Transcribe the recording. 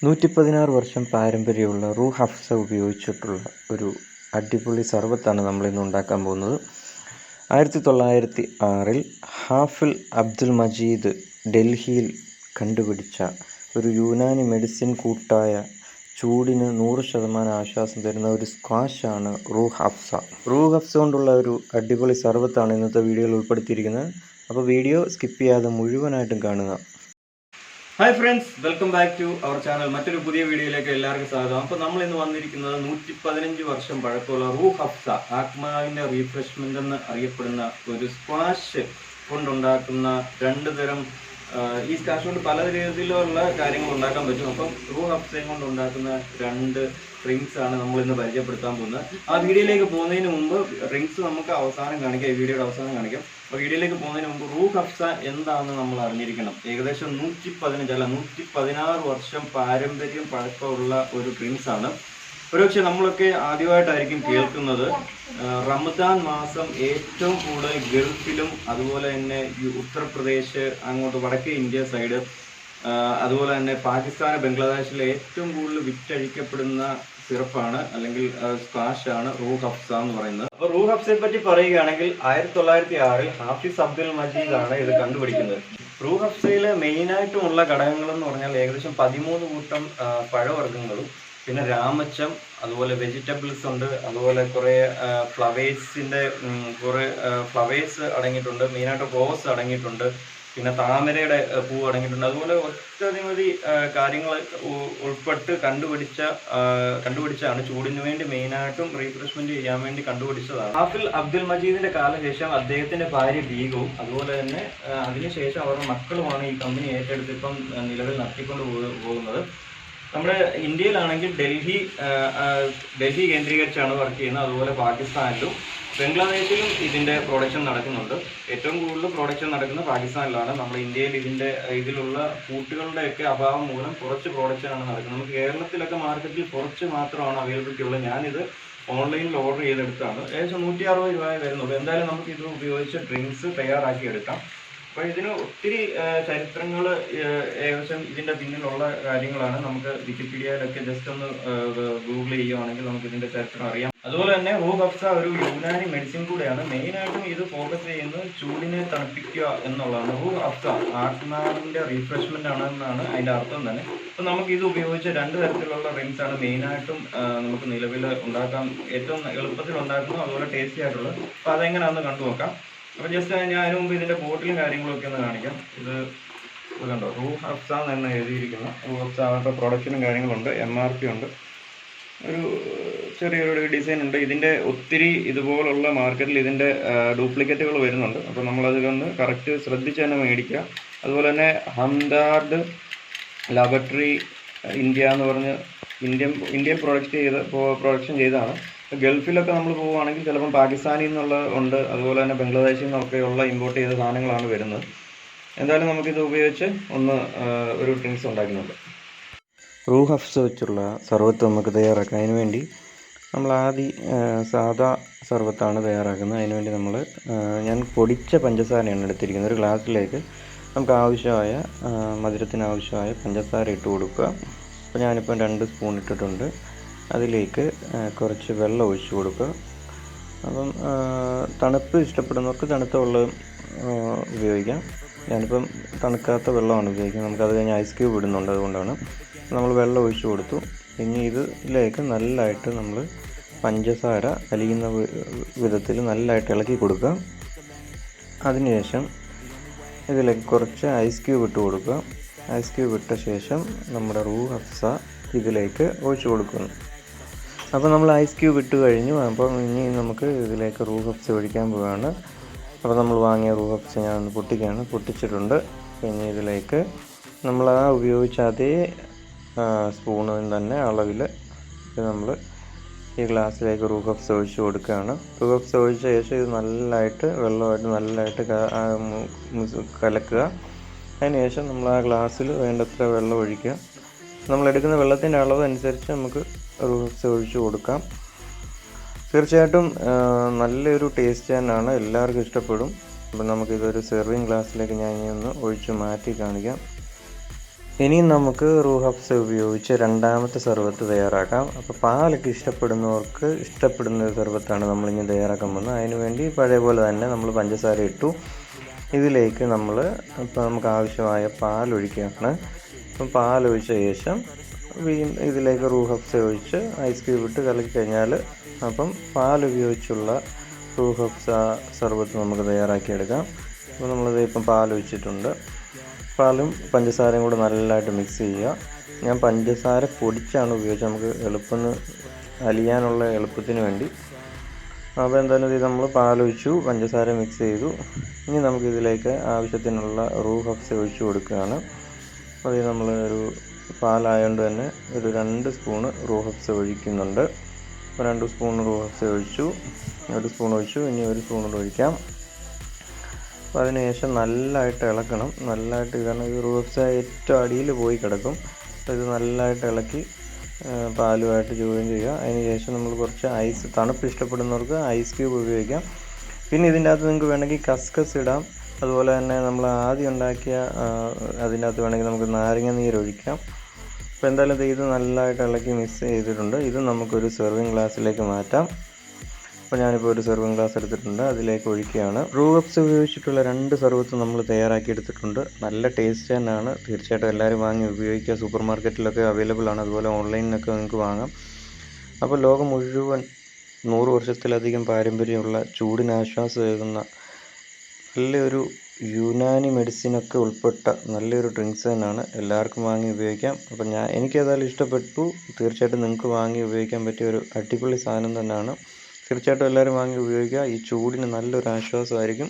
116 വർഷം പാരമ്പര്യമുള്ള റൂഹ് അഫ്സ ഉപയോഗിച്ചിട്ടുള്ള ഒരു അടിപൊളി സർബത്താണ് നമ്മളിന്ന് ഉണ്ടാക്കാൻ പോകുന്നത്. 1906 ഹാഫിൽ അബ്ദുൽ മജീദ് ഡൽഹിയിൽ കണ്ടുപിടിച്ച ഒരു യുനാനി മെഡിസിൻ കൂട്ടായ ചൂടിന് 100% ആശ്വാസം തരുന്ന ഒരു സ്ക്വാഷാണ് റൂഹ് അഫ്സ. റൂഹ് അഫ്സ കൊണ്ടുള്ള ഒരു അടിപൊളി സർബത്താണ് ഇന്നത്തെ വീഡിയോയിൽ ഉൾപ്പെടുത്തിയിരിക്കുന്നത്. അപ്പോൾ വീഡിയോ സ്കിപ്പ് ചെയ്യാതെ മുഴുവനായിട്ടും കാണുക. Hi friends, welcome back to our channel. മറ്റൊരു പുതിയ വീഡിയോയിലേക്ക് എല്ലാവർക്കും സ്വാഗതം. അപ്പോൾ നമ്മൾ ഇന്ന് വന്നിരിക്കുന്നത് 115 വർഷം പഴക്കമുള്ള റൂഹ് അഫ്സ, ആത്മാവിൻ്റെ റീഫ്രഷ്മെൻ്റ് എന്ന് അറിയപ്പെടുന്ന ഒരു സ്ക്വാഷ് കൊണ്ടുണ്ടാക്കുന്ന രണ്ട് തരം. ഈ സ്ക്വാഷ് കൊണ്ട് പല രീതിയിലുള്ള കാര്യങ്ങൾ ഉണ്ടാക്കാൻ പറ്റും. അപ്പം റൂഹ് അഫ്സയും കൊണ്ട് ഉണ്ടാക്കുന്ന രണ്ട് ഡ്രിങ്ക്സ് ആണ് നമ്മൾ ഇന്ന് പരിചയപ്പെടുത്താൻ പോകുന്നത്. ആ വീഡിയോയിലേക്ക് പോകുന്നതിന് മുമ്പ് ഡ്രിങ്ക്സ് നമുക്ക് അവസാനം കാണിക്കാം, ഈ വീഡിയോയുടെ അവസാനം കാണിക്കാം. അപ്പോൾ വീഡിയോയിലേക്ക് പോകുന്നതിന് മുമ്പ് റൂഹ് അഫ്സ എന്താണെന്ന് നമ്മൾ അറിഞ്ഞിരിക്കണം. ഏകദേശം 116 വർഷം പാരമ്പര്യം പഴക്കമുള്ള ഒരു ഡ്രിങ്ക്സ് ആണ്. ഒരുപക്ഷെ നമ്മളൊക്കെ ആദ്യമായിട്ടായിരിക്കും കേൾക്കുന്നത്. റമദാൻ മാസം ഏറ്റവും കൂടുതൽ ഗൾഫിലും അതുപോലെ തന്നെ ഉത്തർപ്രദേശ്, അങ്ങോട്ട് വടക്കേ ഇന്ത്യ സൈഡ്, അതുപോലെ തന്നെ പാകിസ്ഥാൻ, ബംഗ്ലാദേശിലെ ഏറ്റവും കൂടുതൽ വിറ്റഴിക്കപ്പെടുന്ന സിറപ്പാണ് അല്ലെങ്കിൽ സ്ക്വാഷാണ് റൂഹ് അഫ്സ എന്ന് പറയുന്നത്. അപ്പോൾ റൂഹ് അഫ്സയെ പറ്റി പറയുകയാണെങ്കിൽ 1906 ഹാഫിസ് അബ്ദുൽ മജീദ് ആണ് ഇത് കണ്ടുപിടിക്കുന്നത്. റൂഹ് അഫ്സയിലെ മെയിനായിട്ടുമുള്ള ഘടകങ്ങൾ എന്ന് പറഞ്ഞാൽ ഏകദേശം 13 കൂട്ടം പഴവർഗ്ഗങ്ങളും, പിന്നെ രാമച്ചം, അതുപോലെ വെജിറ്റബിൾസ് ഉണ്ട്, അതുപോലെ കുറേ ഫ്ലവേഴ്സിൻ്റെ കുറേ ഫ്ലവേഴ്സ് അടങ്ങിയിട്ടുണ്ട്, മെയിനായിട്ട് റോസ് അടങ്ങിയിട്ടുണ്ട്, പിന്നെ താമരയുടെ പൂ അടങ്ങിയിട്ടുണ്ട്. അതുപോലെ ഒട്ടനവധി കാര്യങ്ങൾ ഉൾപ്പെട്ട് കണ്ടുപിടിച്ചാണ് ചൂടിന് വേണ്ടി മെയിനായിട്ടും റീഫ്രഷ്മെന്റ് ചെയ്യാൻ വേണ്ടി കണ്ടുപിടിച്ചതാണ്. ഹാഫിൽ അബ്ദുൽ മജീദിന്റെ കാലശേഷം അദ്ദേഹത്തിന്റെ ഭാര്യ ബീഗവും അതുപോലെ തന്നെ അതിനുശേഷം അവരുടെ മക്കളുമാണ് ഈ കമ്പനി ഏറ്റെടുത്ത് ഇപ്പം നിലവിൽ നടത്തിക്കൊണ്ട് പോകുന്നത്. നമ്മുടെ ഇന്ത്യയിലാണെങ്കിൽ ഡൽഹി കേന്ദ്രീകരിച്ചാണ് വർക്ക് ചെയ്യുന്നത്. അതുപോലെ പാകിസ്ഥാനിലും ബംഗ്ലാദേശിലും ഇതിൻ്റെ പ്രൊഡക്ഷൻ നടക്കുന്നുണ്ട്. ഏറ്റവും കൂടുതൽ പ്രൊഡക്ഷൻ നടക്കുന്നത് പാകിസ്ഥാനിലാണ്. നമ്മുടെ ഇന്ത്യയിൽ ഇതിലുള്ള കൂട്ടുകളുടെയൊക്കെ അഭാവം മൂലം കുറച്ച് പ്രൊഡക്ഷനാണ് നടക്കുന്നത്. നമുക്ക് കേരളത്തിലൊക്കെ മാർക്കറ്റിൽ കുറച്ച് മാത്രമാണ് അവൈലബിലിറ്റി ഉള്ളത്. ഞാനിത് ഓൺലൈനിൽ ഓർഡർ ചെയ്തെടുത്താണ്. ഏകദേശം 160 രൂപയെ വരുന്നുള്ളൂ. എന്തായാലും നമുക്ക് ഇത് ഉപയോഗിച്ച് ഡ്രിങ്ക്സ് തയ്യാറാക്കി എടുക്കാം. അപ്പോൾ ഇതിന് ഒത്തിരി ചരിത്രങ്ങൾ, ഏകദേശം ഇതിൻ്റെ പിന്നിലുള്ള കാര്യങ്ങളാണ്. നമുക്ക് വിക്കിപീഡിയയിലൊക്കെ ജസ്റ്റ് ഒന്ന് ഗൂഗിൾ ചെയ്യുകയാണെങ്കിൽ നമുക്ക് ഇതിൻ്റെ ചരിത്രം അറിയാം. അതുപോലെ തന്നെ റൂഹ് അഫ്സ ഒരു യുനാനി മെഡിസിൻ കൂടെയാണ്. മെയിനായിട്ടും ഇത് ഫോക്കസ് ചെയ്യുന്നത് ചൂടിനെ തണുപ്പിക്കുക എന്നുള്ളതാണ്. റൂഹ് അഫ്സ ആത്മാവിൻ്റെ റീഫ്രഷ്മെൻ്റ് ആണെന്നാണ് അതിൻ്റെ അർത്ഥം തന്നെ. അപ്പോൾ നമുക്ക് ഇത് ഉപയോഗിച്ച് രണ്ട് തരത്തിലുള്ള ഡ്രിങ്ക്സ് ആണ് മെയിനായിട്ടും നമുക്ക് നിലവിൽ ഉണ്ടാക്കാൻ ഏറ്റവും എളുപ്പത്തിൽ ഉണ്ടാക്കുന്നത്, അതുപോലെ ടേസ്റ്റി ആയിട്ടുള്ളത്. അപ്പോൾ അതെങ്ങനെയാണെന്ന് കണ്ടു നോക്കാം. അപ്പോൾ ജസ്റ്റ് ഞാൻ അതിന് മുമ്പ് ഇതിൻ്റെ ബോട്ടിലും കാര്യങ്ങളൊക്കെ ഒന്ന് കാണിക്കാം. ഇത് കണ്ടോ, റൂഹ് അഫ്സ എന്ന് എഴുതിയിരിക്കുന്ന റൂഹ് അഫ്സ അവരുടെ പ്രൊഡക്ഷനും കാര്യങ്ങളുണ്ട്, MRP ഉണ്ട്, ഒരു ചെറിയൊരു ഡിസൈൻ ഉണ്ട്. ഇതിൻ്റെ ഒത്തിരി ഇതുപോലുള്ള മാർക്കറ്റിൽ ഇതിൻ്റെ ഡ്യൂപ്ലിക്കേറ്റുകൾ വരുന്നുണ്ട്. അപ്പോൾ നമ്മളതിലൊന്ന് കറക്റ്റ് ശ്രദ്ധിച്ച് തന്നെ മേടിക്കുക. അതുപോലെ തന്നെ ഹംദാർഡ് ലാബറട്ടറി ഇന്ത്യ എന്ന് പറഞ്ഞ് ഇന്ത്യയിൽ പ്രൊഡക്ഷൻ ചെയ്തതാണ്. ഗൾഫിലൊക്കെ നമ്മൾ പോവുകയാണെങ്കിൽ ചിലപ്പം പാകിസ്ഥാനിൽ നിന്നുള്ള ഉണ്ട്, അതുപോലെ തന്നെ ബംഗ്ലാദേശിൽ നിന്നൊക്കെയുള്ള ഇമ്പോർട്ട് ചെയ്ത സാധനങ്ങളാണ് വരുന്നത്. എന്തായാലും നമുക്കിത് ഉപയോഗിച്ച് ഒരു ഡ്രിങ്ക്സ് ഉണ്ടാക്കുന്നുണ്ട്. റൂഹ് അഫ്സ വെച്ചുള്ള സർബത്ത് നമുക്ക് തയ്യാറാക്കാം. അതിന് വേണ്ടി നമ്മൾ സാദാ സർബത്താണ് തയ്യാറാക്കുന്നത്. അതിനുവേണ്ടി ഞാൻ പൊടിച്ച പഞ്ചസാരയാണ് എടുത്തിരിക്കുന്നത്. ഒരു ഗ്ലാസ്സിലേക്ക് നമുക്ക് ആവശ്യമായ മധുരത്തിന് ആവശ്യമായ പഞ്ചസാര ഇട്ട് കൊടുക്കുക. അപ്പോൾ ഞാനിപ്പം 2 സ്പൂൺ ഇട്ടിട്ടുണ്ട്. അതിലേക്ക് കുറച്ച് വെള്ളം ഒഴിച്ച് കൊടുക്കുക. അപ്പം തണുപ്പ് ഇഷ്ടപ്പെടുന്നവർക്ക് തണുത്ത വെള്ളം ഉപയോഗിക്കാം. ഞാനിപ്പം തണുക്കാത്ത വെള്ളമാണ് ഉപയോഗിക്കുന്നത്. നമുക്കത് കഴിഞ്ഞ് ഐസ് ക്യൂബ് ഇടുന്നുണ്ട്, അതുകൊണ്ടാണ്. നമ്മൾ വെള്ളം ഒഴിച്ച് കൊടുത്തു. ഇനി ഇതിലേക്ക് നല്ലതായിട്ട് നമ്മൾ പഞ്ചസാര അലിയുന്ന വിധത്തിൽ നല്ലതായിട്ട് ഇളക്കി കൊടുക്കുക. അതിനുശേഷം ഇതിലേക്ക് കുറച്ച് ഐസ് ക്യൂബ് ഇട്ട് കൊടുക്കുക. ഐസ് ക്യൂബ് ഇട്ട ശേഷം നമ്മുടെ റൂഹ് അഫ്സ ഇതിലേക്ക് ഒഴിച്ച് കൊടുക്കുന്നു. അപ്പോൾ നമ്മൾ ഐസ് ക്യൂബ് ഇട്ട് കഴിഞ്ഞു. അപ്പം ഇനി നമുക്ക് ഇതിലേക്ക് റൂഹ് അഫ്സ ഒഴിക്കാൻ പോവുകയാണ്. അപ്പോൾ നമ്മൾ വാങ്ങിയ റൂഹ് അഫ്സ ഞാൻ പൊട്ടിച്ചിട്ടുണ്ട്. പിന്നെ ഇതിലേക്ക് നമ്മൾ ഉപയോഗിച്ച അതേ സ്പൂണിൽ തന്നെ അളവിൽ നമ്മൾ ഈ ഗ്ലാസ്സിലേക്ക് റൂഹ് അഫ്സ ഒഴിച്ച് കൊടുക്കുകയാണ്. റൂഹ് അഫ്സ ഒഴിച്ച ശേഷം ഇത് വെള്ളമായിട്ട് നല്ലതായിട്ട് കലക്കുക. അതിനുശേഷം നമ്മൾ ആ ഗ്ലാസ്സിൽ വേണ്ടത്ര വെള്ളം ഒഴിക്കുക. നമ്മളെടുക്കുന്ന വെള്ളത്തിൻ്റെ അളവ് അനുസരിച്ച് നമുക്ക് റൂഹ് അഫ്സ ഒഴിച്ച് കൊടുക്കാം. തീർച്ചയായിട്ടും നല്ലൊരു ടേസ്റ്റ് തന്നെയാണ്, എല്ലാവർക്കും ഇഷ്ടപ്പെടും. അപ്പം നമുക്കിതൊരു സെർവിങ് ഗ്ലാസ്സിലേക്ക് ഞാൻ ഇനി ഒന്ന് ഒഴിച്ച് മാറ്റി കാണിക്കാം. ഇനിയും നമുക്ക് റൂഹ് അഫ്സ ഉപയോഗിച്ച് രണ്ടാമത്തെ സർബത്ത് തയ്യാറാക്കാം. അപ്പോൾ പാലൊക്കെ ഇഷ്ടപ്പെടുന്നവർക്ക് ഇഷ്ടപ്പെടുന്ന ഒരു സർബത്താണ് നമ്മളിനി തയ്യാറാക്കാൻ പോകുന്നത്. അതിന് വേണ്ടി പഴയ പോലെ തന്നെ നമ്മൾ പഞ്ചസാര ഇട്ടു. ഇതിലേക്ക് നമ്മൾ ഇപ്പോൾ നമുക്ക് ആവശ്യമായ പാലൊഴിക്കുകയാണ്. അപ്പം പാലൊഴിച്ച ശേഷം ഇതിലേക്ക് റൂഹ് അഫ്സ ഒഴിച്ച് ഐസ് ക്യൂബ് ഇട്ട് കലക്കി കഴിഞ്ഞാൽ അപ്പം പാലുപയോഗിച്ചുള്ള റൂഹ് അഫ്സ സർബത്ത് നമുക്ക് തയ്യാറാക്കിയെടുക്കാം. അപ്പോൾ നമ്മളിത് ഇപ്പം പാലൊഴിച്ചിട്ടുണ്ട്. പാലും പഞ്ചസാരയും കൂടെ നല്ലതായിട്ട് മിക്സ് ചെയ്യുക. ഞാൻ പഞ്ചസാര പൊടിച്ചാണ് ഉപയോഗിച്ചത്, നമുക്ക് എളുപ്പത്തിന് അലിയാനുള്ള എളുപ്പത്തിന് വേണ്ടി. അപ്പോൾ എന്തായാലും ഇത് നമ്മൾ പാലൊഴിച്ചു, പഞ്ചസാര മിക്സ് ചെയ്തു. ഇനി നമുക്കിതിലേക്ക് ആവശ്യത്തിനുള്ള റൂഹ് അഫ്സ ഒഴിച്ചു കൊടുക്കുകയാണ്. അപ്പോൾ ഇത് നമ്മൾ ഒരു പാലായതുകൊണ്ട് തന്നെ ഒരു 2 സ്പൂണ് റൂഹ് അഫ്സ ഒഴിക്കുന്നുണ്ട്. അപ്പോൾ 2 സ്പൂൺ റൂഹ് അഫ്സ ഒഴിച്ചു, 1 സ്പൂൺ ഒഴിച്ചു, ഇനി 1 സ്പൂൺ കൂടെ ഒഴിക്കാം. അപ്പോൾ അതിനുശേഷം നല്ലതായിട്ട് ഇളക്കണം. നല്ലതായിട്ട്, കാരണം ഈ റൂഹ് അഫ്സ ഏറ്റവും അടിയിൽ പോയി കിടക്കും. അപ്പോൾ ഇത് നല്ലതായിട്ട് ഇളക്കി പാലുമായിട്ട് ജോയിൻ ചെയ്യുക. അതിന് ശേഷം നമ്മൾ കുറച്ച് ഐസ്, തണുപ്പ് ഇഷ്ടപ്പെടുന്നവർക്ക് ഐസ് ക്യൂബ് ഉപയോഗിക്കാം. പിന്നെ ഇതിൻ്റെ അകത്ത് നിങ്ങൾക്ക് വേണമെങ്കിൽ കസ്കസ് ഇടാം. അതുപോലെ തന്നെ നമ്മൾ ആദ്യം ഉണ്ടാക്കിയ അതിൻ്റെ അകത്ത് വേണമെങ്കിൽ നമുക്ക് നാരങ്ങ നീര് ഒഴിക്കാം. അപ്പോൾ എന്തായാലും ഇത് നല്ലതായിട്ട് ഇളക്കി മിക്സ് ചെയ്തിട്ടുണ്ട്. ഇത് നമുക്കൊരു സെർവിങ് ഗ്ലാസ്സിലേക്ക് മാറ്റാം. അപ്പോൾ ഞാനിപ്പോൾ ഒരു സെർവിങ് ഗ്ലാസ് എടുത്തിട്ടുണ്ട്, അതിലേക്ക് ഒഴിക്കുകയാണ്. റൂഹ് അഫ്സ ഉപയോഗിച്ചിട്ടുള്ള 2 സർബത്ത് നമ്മൾ തയ്യാറാക്കി എടുത്തിട്ടുണ്ട്. നല്ല ടേസ്റ്റ് തന്നെയാണ്. തീർച്ചയായിട്ടും എല്ലാവരും വാങ്ങി ഉപയോഗിക്കുക. സൂപ്പർ മാർക്കറ്റിലൊക്കെ അവൈലബിൾ ആണ്, അതുപോലെ ഓൺലൈനിലൊക്കെ നിങ്ങൾക്ക് വാങ്ങാം. അപ്പോൾ ലോകം മുഴുവൻ 100 വർഷത്തിലധികം പാരമ്പര്യമുള്ള ചൂടിന് ആശ്വാസമേകുന്ന നല്ലൊരു യുനാനി മെഡിസിനൊക്കെ ഉൾപ്പെട്ട നല്ലൊരു ഡ്രിങ്ക്സ് തന്നെയാണ്. എല്ലാവർക്കും വാങ്ങി ഉപയോഗിക്കാം. അപ്പം എനിക്കേതായാലും ഇഷ്ടപ്പെട്ടു. തീർച്ചയായിട്ടും നിങ്ങൾക്ക് വാങ്ങി ഉപയോഗിക്കാൻ പറ്റിയ ഒരു അടിപൊളി സാധനം തന്നെയാണ്. തീർച്ചയായിട്ടും എല്ലാവരും വാങ്ങി ഉപയോഗിക്കുക. ഈ ചൂടിന് നല്ലൊരു ആശ്വാസമായിരിക്കും.